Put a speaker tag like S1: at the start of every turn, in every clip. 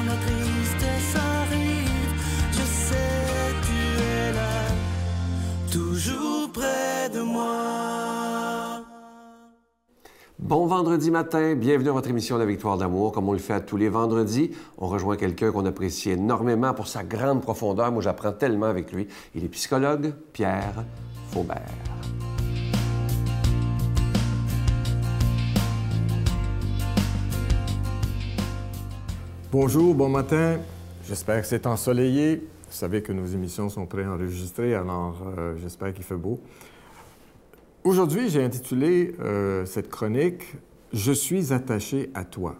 S1: la tristesse arrive, je sais tu es là, toujours près de moi.
S2: Bon vendredi matin, bienvenue à votre émission La Victoire d'amour. Comme on le fait tous les vendredis, on rejoint quelqu'un qu'on apprécie énormément pour sa grande profondeur. Moi, j'apprends tellement avec lui. Il est psychologue, Pierre Faubert.
S3: Bonjour, bon matin. J'espère que c'est ensoleillé. Vous savez que nos émissions sont préenregistrées, alors j'espère qu'il fait beau. Aujourd'hui, j'ai intitulé cette chronique « Je suis attaché à toi ».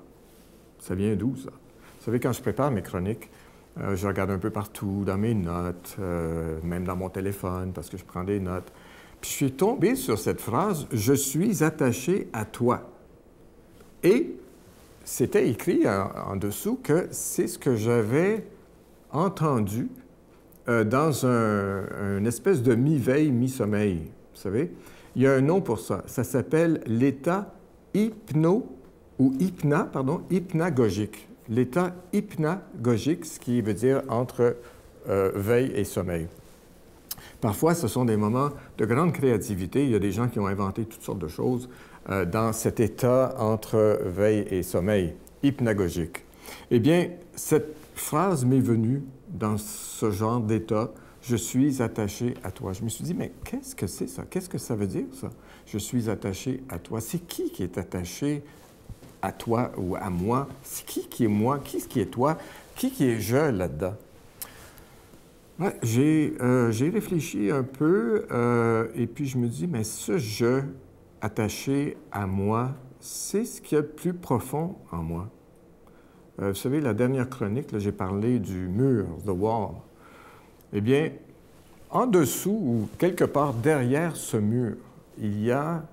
S3: Ça vient d'où, ça? Vous savez, quand je prépare mes chroniques, je regarde un peu partout, dans mes notes, même dans mon téléphone, parce que je prends des notes. Puis je suis tombé sur cette phrase « Je suis attaché à toi ». Et c'était écrit en dessous que c'est ce que j'avais entendu dans une espèce de mi-veille, mi-sommeil, vous savez? Il y a un nom pour ça. Ça s'appelle l'état hypnagogique. L'état hypnagogique, ce qui veut dire entre veille et sommeil. Parfois, ce sont des moments de grande créativité. Il y a des gens qui ont inventé toutes sortes de choses dans cet état entre veille et sommeil, hypnagogique. Eh bien, cette phrase m'est venue dans ce genre d'état. Je suis attaché à toi. Je me suis dit, mais qu'est-ce que c'est ça? Qu'est-ce que ça veut dire, ça? Je suis attaché à toi. C'est qui est attaché à toi ou à moi? C'est qui est moi? Qui est toi? Qui est je là-dedans? Ouais, j'ai réfléchi un peu et puis je me dis, mais ce « je » attaché à moi, c'est ce qu'il y a de plus profond en moi. Vous savez, la dernière chronique, j'ai parlé du mur, the wall. Eh bien, en dessous ou quelque part derrière ce mur, il y a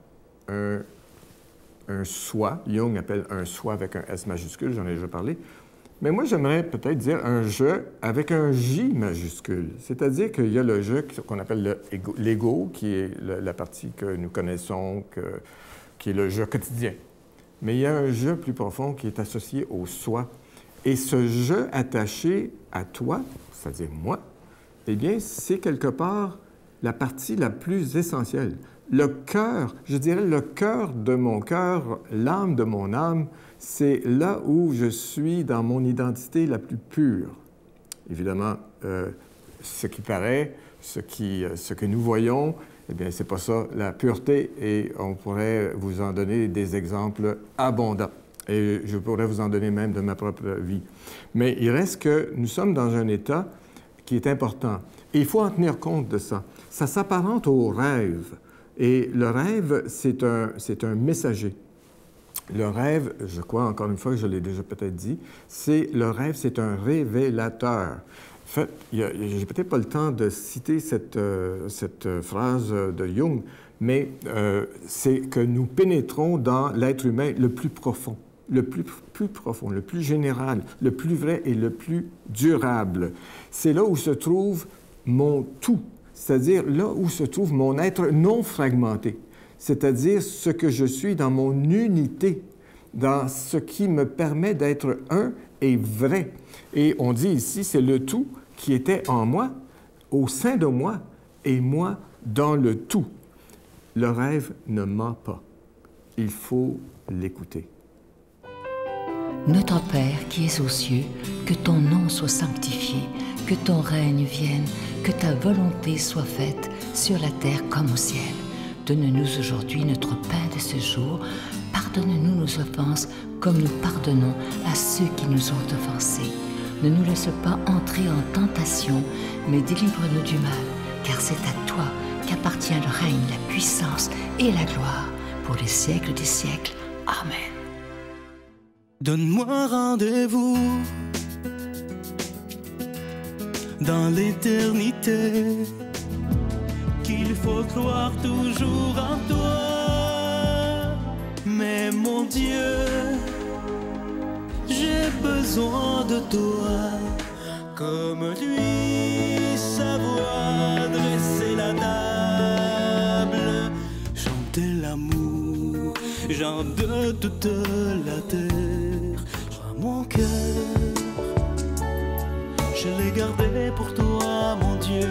S3: un soi. Jung appelle un soi avec un S majuscule, j'en ai déjà parlé. Mais moi, j'aimerais peut-être dire un je avec un J majuscule. C'est-à-dire qu'il y a le je qu'on appelle l'ego, qui est la partie que nous connaissons, qui est le je quotidien. Mais il y a un je plus profond qui est associé au soi. Et ce je attaché à toi, c'est-à-dire moi, eh bien, c'est quelque part la partie la plus essentielle. Le cœur, je dirais le cœur de mon cœur, l'âme de mon âme, c'est là où je suis dans mon identité la plus pure. Évidemment, ce qui paraît, ce que nous voyons, eh bien, c'est pas ça, la pureté, et on pourrait vous en donner des exemples abondants. Et je pourrais vous en donner même de ma propre vie. Mais il reste que nous sommes dans un état qui est important. Et il faut en tenir compte de ça. Ça s'apparente au rêve. Et le rêve, c'est un messager. Le rêve, je crois, encore une fois, je l'ai déjà peut-être dit, le rêve, c'est un révélateur. En fait, j'ai peut-être pas le temps de citer cette phrase de Jung, mais c'est que nous pénétrons dans l'être humain le plus profond. Le plus profond, le plus général, le plus vrai et le plus durable. C'est là où se trouve mon tout, c'est-à-dire là où se trouve mon être non fragmenté, c'est-à-dire ce que je suis dans mon unité, dans ce qui me permet d'être un et vrai. Et on dit ici, c'est le tout qui était en moi, au sein de moi, et moi dans le tout. Le rêve ne ment pas. Il faut l'écouter.
S4: Notre Père qui es aux cieux, que ton nom soit sanctifié, que ton règne vienne, que ta volonté soit faite sur la terre comme au ciel. Donne-nous aujourd'hui notre pain de ce jour. Pardonne-nous nos offenses comme nous pardonnons à ceux qui nous ont offensés. Ne nous laisse pas entrer en tentation, mais délivre-nous du mal, car c'est à toi qu'appartient le règne, la puissance et la gloire pour les siècles des siècles. Amen.
S1: Donne-moi rendez-vous dans l'éternité, qu'il faut croire toujours en toi. Mais mon Dieu, j'ai besoin de toi, comme lui savoir dresser la table, chanter l'amour, genre de toute la terre. Mon cœur je l'ai gardé pour toi, mon Dieu.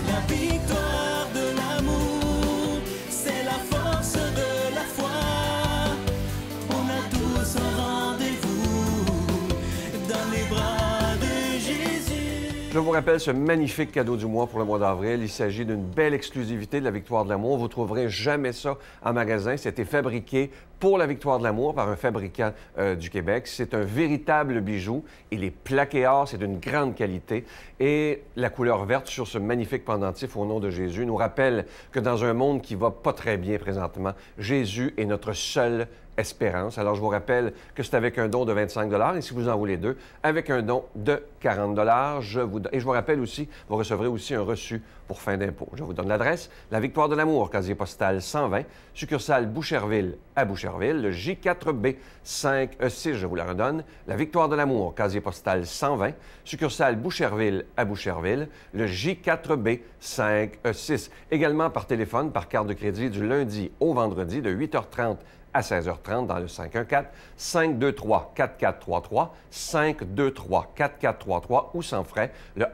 S1: La victoire de l'amour, c'est la force de la foi. On a tous un rendez-vous dans les bras de Jésus.
S2: Je vous rappelle ce magnifique cadeau du mois pour le mois d'avril. Il s'agit d'une belle exclusivité de la Victoire de l'amour. Vous ne trouverez jamais ça en magasin. C'était fabriqué pour la Victoire de l'amour par un fabricant du Québec. C'est un véritable bijou. Il est plaqué or, c'est d'une grande qualité. Et la couleur verte sur ce magnifique pendentif au nom de Jésus nous rappelle que dans un monde qui va pas très bien présentement, Jésus est notre seule espérance. Alors, je vous rappelle que c'est avec un don de 25 $ et si vous en voulez deux, avec un don de 40 $. Et je vous rappelle aussi, vous recevrez aussi un reçu pour fin d'impôt. Je vous donne l'adresse, la Victoire de l'amour, casier postal 120, succursale Boucherville à Boucherville, le J4B 5E6, je vous la redonne, la Victoire de l'amour, casier postal 120, succursale Boucherville à Boucherville, le J4B 5E6. Également par téléphone, par carte de crédit du lundi au vendredi de 8h30 à 16h30 dans le 514-523-4433, 523-4433 ou sans frais, le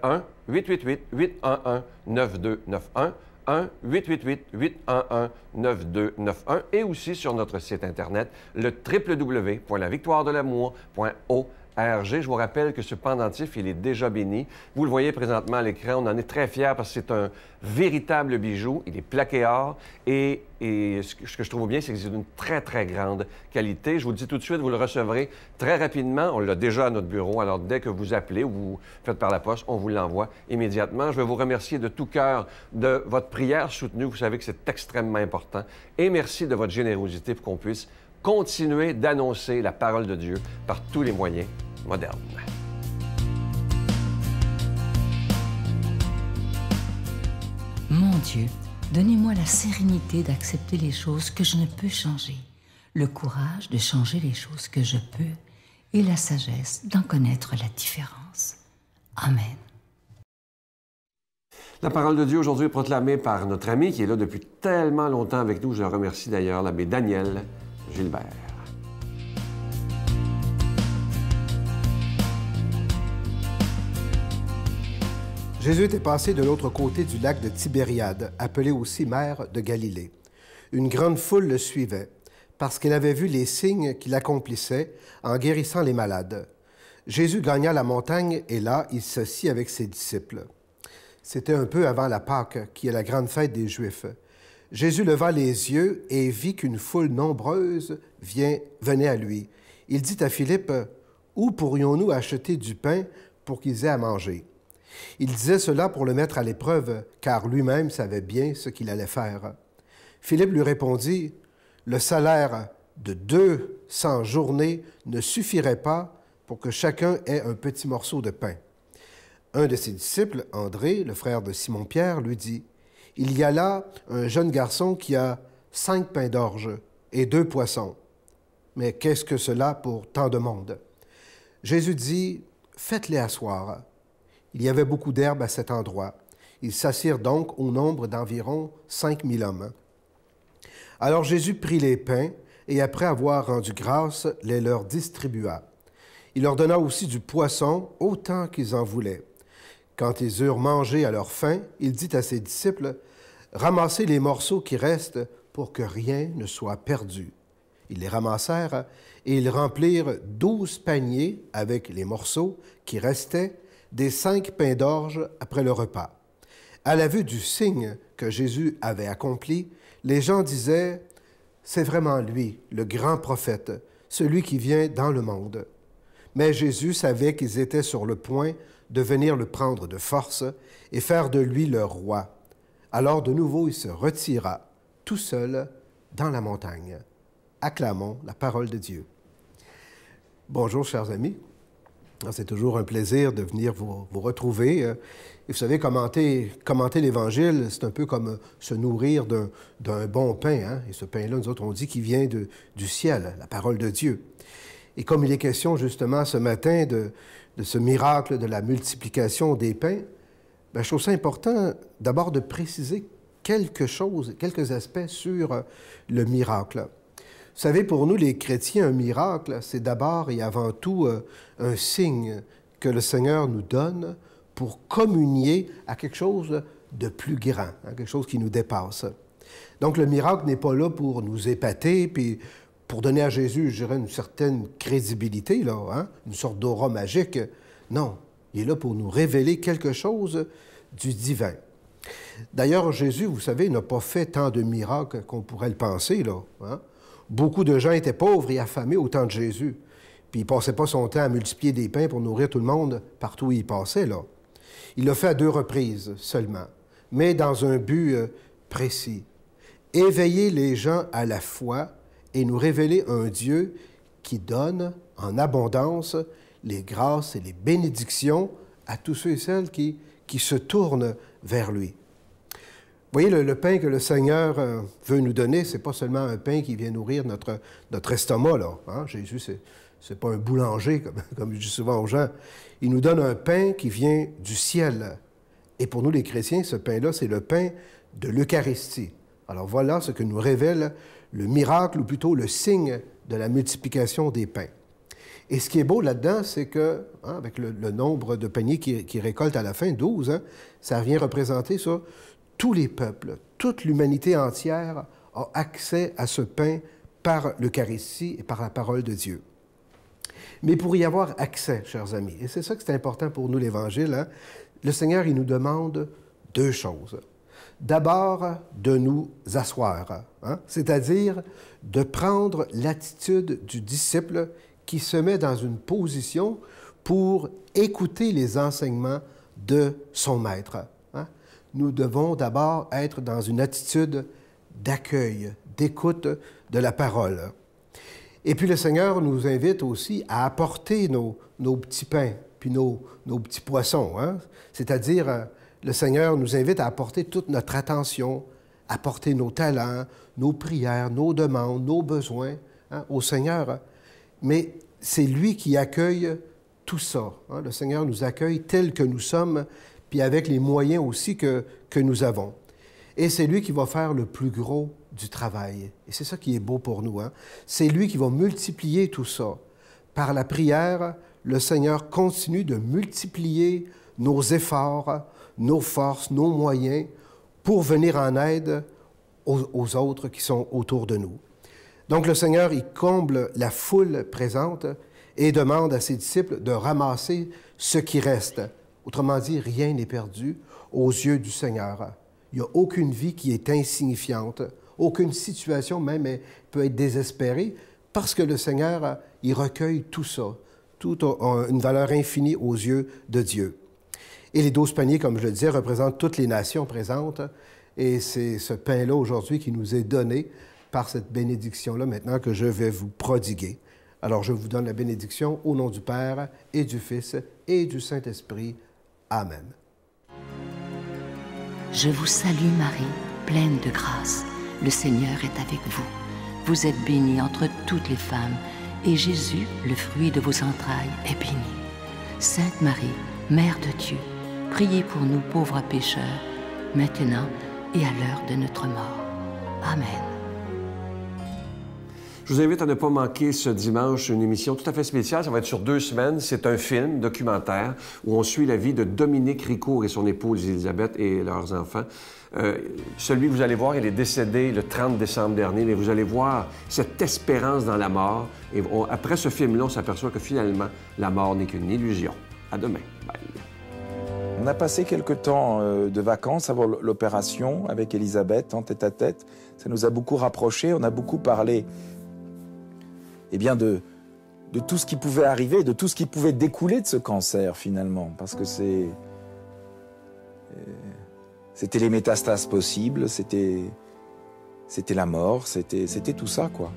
S2: 1-888-811-9291, 1-888-811-9291 et aussi sur notre site Internet, le www.lavictoiredelamour.org. Je vous rappelle que ce pendentif, il est déjà béni. Vous le voyez présentement à l'écran. On en est très fiers parce que c'est un véritable bijou. Il est plaqué or et ce que je trouve bien, c'est que c'est d'une très, très grande qualité. Je vous le dis tout de suite, vous le recevrez très rapidement. On l'a déjà à notre bureau. Alors, dès que vous appelez ou vous faites par la poste, on vous l'envoie immédiatement. Je veux vous remercier de tout cœur de votre prière soutenue. Vous savez que c'est extrêmement important. Et merci de votre générosité pour qu'on puisse continuer d'annoncer la parole de Dieu par tous les moyens modernes.
S4: Mon Dieu, donnez-moi la sérénité d'accepter les choses que je ne peux changer, le courage de changer les choses que je peux et la sagesse d'en connaître la différence. Amen.
S2: La parole de Dieu aujourd'hui est proclamée par notre ami qui est là depuis tellement longtemps avec nous. Je le remercie d'ailleurs, l'abbé Daniel Gilbert.
S5: Jésus était passé de l'autre côté du lac de Tibériade, appelé aussi mer de Galilée. Une grande foule le suivait, parce qu'elle avait vu les signes qu'il accomplissait en guérissant les malades. Jésus gagna la montagne et là, il s'assit avec ses disciples. C'était un peu avant la Pâque, qui est la grande fête des Juifs. Jésus leva les yeux et vit qu'une foule nombreuse venait à lui. Il dit à Philippe, « Où pourrions-nous acheter du pain pour qu'ils aient à manger? » Il disait cela pour le mettre à l'épreuve, car lui-même savait bien ce qu'il allait faire. Philippe lui répondit, « Le salaire de 200 journées ne suffirait pas pour que chacun ait un petit morceau de pain. » Un de ses disciples, André, le frère de Simon-Pierre, lui dit, « Il y a là un jeune garçon qui a 5 pains d'orge et 2 poissons. Mais qu'est-ce que cela pour tant de monde? » Jésus dit, « Faites-les asseoir. » Il y avait beaucoup d'herbe à cet endroit. Ils s'assirent donc au nombre d'environ 5000 hommes. Alors Jésus prit les pains et après avoir rendu grâce, les leur distribua. Il leur donna aussi du poisson, autant qu'ils en voulaient. Quand ils eurent mangé à leur faim, il dit à ses disciples, « Ramassez les morceaux qui restent pour que rien ne soit perdu. » Ils les ramassèrent et ils remplirent 12 paniers avec les morceaux qui restaient des 5 pains d'orge après le repas. À la vue du signe que Jésus avait accompli, les gens disaient, « C'est vraiment lui, le grand prophète, celui qui vient dans le monde. » Mais Jésus savait qu'ils étaient sur le point de venir le prendre de force et faire de lui leur roi. Alors de nouveau il se retira, tout seul, dans la montagne. Acclamons la parole de Dieu. Bonjour, chers amis. C'est toujours un plaisir de venir vous retrouver. Et vous savez, commenter l'Évangile, c'est un peu comme se nourrir d'un bon pain. Hein? Et ce pain-là, nous autres, on dit qu'il vient du ciel, la parole de Dieu. Et comme il est question justement ce matin de ce miracle de la multiplication des pains, bien, je trouve ça important d'abord de préciser quelques aspects sur le miracle. Vous savez, pour nous, les chrétiens, un miracle, c'est d'abord et avant tout un signe que le Seigneur nous donne pour communier à quelque chose de plus grand, quelque chose qui nous dépasse. Donc, le miracle n'est pas là pour nous épater, puis pour donner à Jésus, je dirais, une certaine crédibilité, là, une sorte d'aura magique. Non, il est là pour nous révéler quelque chose du divin. D'ailleurs, Jésus, vous savez, n'a pas fait tant de miracles qu'on pourrait le penser, là. Beaucoup de gens étaient pauvres et affamés au temps de Jésus. Puis il ne passait pas son temps à multiplier des pains pour nourrir tout le monde partout où il passait, là. Il l'a fait à 2 reprises seulement, mais dans un but précis. Éveiller les gens à la foi et nous révéler un Dieu qui donne en abondance les grâces et les bénédictions à tous ceux et celles qui se tournent vers lui. Vous voyez, le pain que le Seigneur veut nous donner, ce n'est pas seulement un pain qui vient nourrir notre estomac, là. Jésus, c'est pas un boulanger, comme je dis souvent aux gens. Il nous donne un pain qui vient du ciel. Et pour nous, les chrétiens, ce pain-là, c'est le pain de l'Eucharistie. Alors voilà ce que nous révèle le miracle, ou plutôt le signe de la multiplication des pains. Et ce qui est beau là-dedans, c'est que, avec le nombre de paniers qu'il récolte à la fin, 12, ça vient représenter ça. Tous les peuples, toute l'humanité entière a accès à ce pain par l'Eucharistie et par la parole de Dieu. Mais pour y avoir accès, chers amis, et c'est ça que c'est important pour nous, l'Évangile, le Seigneur, il nous demande 2 choses. D'abord, de nous asseoir, c'est-à-dire de prendre l'attitude du disciple qui se met dans une position pour écouter les enseignements de son maître. Nous devons d'abord être dans une attitude d'accueil, d'écoute de la parole. Et puis le Seigneur nous invite aussi à apporter nos petits pains, puis nos petits poissons. C'est-à-dire, le Seigneur nous invite à apporter toute notre attention, apporter nos talents, nos prières, nos demandes, nos besoins au Seigneur. Mais c'est lui qui accueille tout ça. Le Seigneur nous accueille tels que nous sommes, puis avec les moyens aussi que nous avons. Et c'est lui qui va faire le plus gros du travail. Et c'est ça qui est beau pour nous. C'est lui qui va multiplier tout ça. Par la prière, le Seigneur continue de multiplier nos efforts, nos forces, nos moyens pour venir en aide aux autres qui sont autour de nous. Donc le Seigneur, il comble la foule présente et demande à ses disciples de ramasser ce qui reste. Autrement dit, rien n'est perdu aux yeux du Seigneur. Il n'y a aucune vie qui est insignifiante, aucune situation même peut être désespérée, parce que le Seigneur, il recueille tout ça. Tout a une valeur infinie aux yeux de Dieu. Et les 12 paniers, comme je le disais, représentent toutes les nations présentes, et c'est ce pain-là aujourd'hui qui nous est donné par cette bénédiction-là maintenant que je vais vous prodiguer. Alors je vous donne la bénédiction au nom du Père et du Fils et du Saint-Esprit. Amen.
S4: Je vous salue Marie, pleine de grâce. Le Seigneur est avec vous. Vous êtes bénie entre toutes les femmes, et Jésus, le fruit de vos entrailles, est béni. Sainte Marie, Mère de Dieu, priez pour nous pauvres pécheurs, maintenant et à l'heure de notre mort. Amen.
S2: Je vous invite à ne pas manquer ce dimanche une émission tout à fait spéciale. Ça va être sur 2 semaines. C'est un film documentaire où on suit la vie de Dominique Ricourt et son épouse Élisabeth et leurs enfants. Celui que vous allez voir, il est décédé le 30 décembre dernier, mais vous allez voir cette espérance dans la mort. Et après ce film-là, on s'aperçoit que finalement, la mort n'est qu'une illusion. À demain. Bye.
S6: On a passé quelques temps de vacances avant l'opération avec Élisabeth en tête-à-tête. Ça nous a beaucoup rapprochés. On a beaucoup parlé de tout ce qui pouvait arriver, de tout ce qui pouvait découler de ce cancer, finalement. Parce que c'était les métastases possibles, c'était la mort, c'était tout ça, quoi.